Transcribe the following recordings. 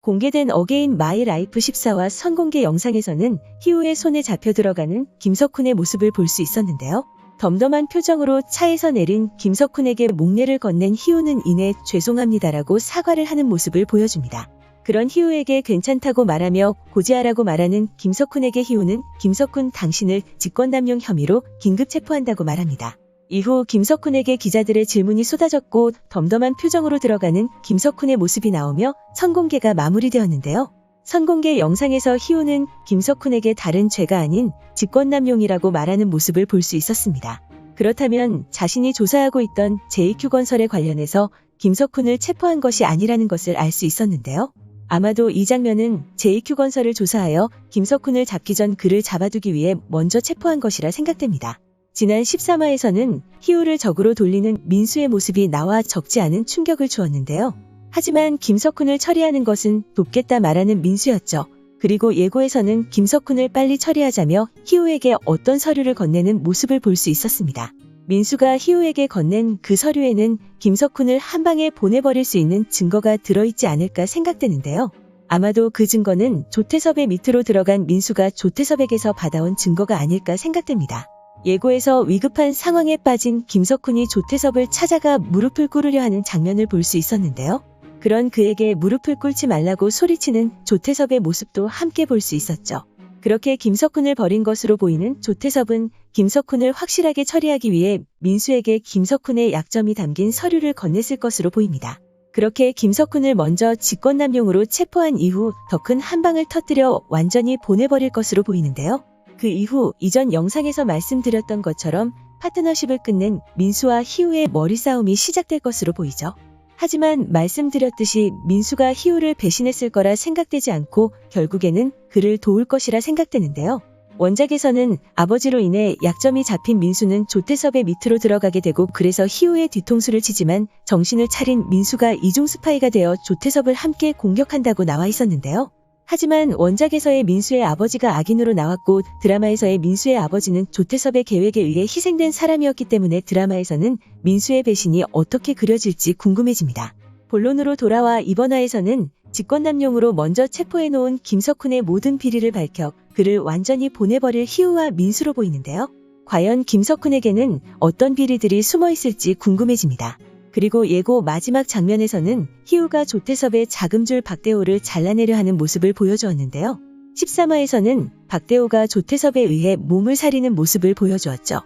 공개된 어게인 마이 라이프 14화 선공개 영상에서는 희우의 손에 잡혀 들어가는 김석훈의 모습을 볼 수 있었는데요. 덤덤한 표정으로 차에서 내린 김석훈에게 목례를 건넨 희우는 이내 죄송합니다라고 사과를 하는 모습을 보여줍니다. 그런 희우에게 괜찮다고 말하며 고지하라고 말하는 김석훈에게 희우는 김석훈 당신을 직권남용 혐의로 긴급 체포한다고 말합니다. 이후 김석훈에게 기자들의 질문이 쏟아졌고 덤덤한 표정으로 들어가는 김석훈의 모습이 나오며 선공개가 마무리되었는데요. 선공개 영상에서 희우는 김석훈에게 다른 죄가 아닌 직권남용이라고 말하는 모습을 볼 수 있었습니다. 그렇다면 자신이 조사하고 있던 JQ건설에 관련해서 김석훈을 체포한 것이 아니라는 것을 알 수 있었는데요. 아마도 이 장면은 JQ건설을 조사하여 김석훈을 잡기 전 그를 잡아두기 위해 먼저 체포한 것이라 생각됩니다. 지난 13화에서는 희우를 적으로 돌리는 민수의 모습이 나와 적지 않은 충격을 주었는데요. 하지만 김석훈을 처리하는 것은 돕겠다 말하는 민수였죠. 그리고 예고에서는 김석훈을 빨리 처리하자며 희우에게 어떤 서류를 건네는 모습을 볼 수 있었습니다. 민수가 희우에게 건넨 그 서류에는 김석훈을 한 방에 보내버릴 수 있는 증거가 들어있지 않을까 생각되는데요. 아마도 그 증거는 조태섭의 밑으로 들어간 민수가 조태섭에게서 받아온 증거가 아닐까 생각됩니다. 예고에서 위급한 상황에 빠진 김석훈이 조태섭을 찾아가 무릎을 꿇으려 하는 장면을 볼 수 있었는데요. 그런 그에게 무릎을 꿇지 말라고 소리치는 조태섭의 모습도 함께 볼 수 있었죠. 그렇게 김석훈을 버린 것으로 보이는 조태섭은 김석훈을 확실하게 처리하기 위해 민수에게 김석훈의 약점이 담긴 서류를 건넸을 것으로 보입니다. 그렇게 김석훈을 먼저 직권남용으로 체포한 이후 더 큰 한 방을 터뜨려 완전히 보내버릴 것으로 보이는데요. 그 이후 이전 영상에서 말씀드렸던 것처럼 파트너십을 끝낸 민수와 희우의 머리싸움이 시작될 것으로 보이죠. 하지만 말씀드렸듯이 민수가 희우를 배신했을 거라 생각되지 않고 결국에는 그를 도울 것이라 생각되는데요. 원작에서는 아버지로 인해 약점이 잡힌 민수는 조태섭의 밑으로 들어가게 되고 그래서 희우의 뒤통수를 치지만 정신을 차린 민수가 이중 스파이가 되어 조태섭을 함께 공격한다고 나와 있었는데요. 하지만 원작에서의 민수의 아버지가 악인으로 나왔고 드라마에서의 민수의 아버지는 조태섭의 계획에 의해 희생된 사람이었기 때문에 드라마에서는 민수의 배신이 어떻게 그려질지 궁금해집니다. 본론으로 돌아와 이번 화에서는 직권남용으로 먼저 체포해놓은 김석훈의 모든 비리를 밝혀 그를 완전히 보내버릴 희우와 민수로 보이는데요. 과연 김석훈에게는 어떤 비리들이 숨어있을지 궁금해집니다. 그리고 예고 마지막 장면에서는 희우가 조태섭의 자금줄 박대호를 잘라내려 하는 모습을 보여주었는데요. 13화에서는 박대호가 조태섭에 의해 몸을 사리는 모습을 보여주었죠.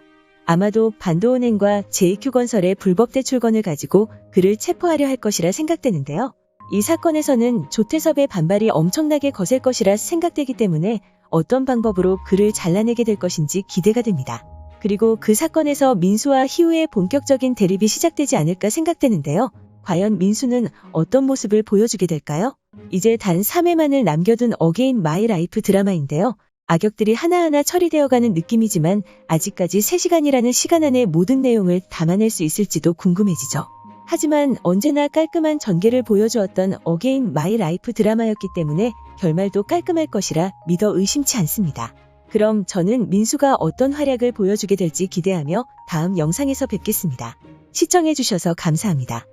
아마도 반도은행과 JQ건설의 불법 대출권을 가지고 그를 체포하려 할 것이라 생각되는데요. 이 사건에서는 조태섭의 반발이 엄청나게 거셀 것이라 생각되기 때문에 어떤 방법으로 그를 잘라내게 될 것인지 기대가 됩니다. 그리고 그 사건에서 민수와 희우의 본격적인 대립이 시작되지 않을까 생각되는데요. 과연 민수는 어떤 모습을 보여주게 될까요? 이제 단 3회만을 남겨둔 어게인 마이 라이프 드라마인데요. 악역들이 하나하나 처리되어가는 느낌이지만 아직까지 3시간이라는 시간 안에 모든 내용을 담아낼 수 있을지도 궁금해지죠. 하지만 언제나 깔끔한 전개를 보여주었던 어게인 마이 라이프 드라마였기 때문에 결말도 깔끔할 것이라 믿어 의심치 않습니다. 그럼 저는 민수가 어떤 활약을 보여주게 될지 기대하며 다음 영상에서 뵙겠습니다. 시청해주셔서 감사합니다.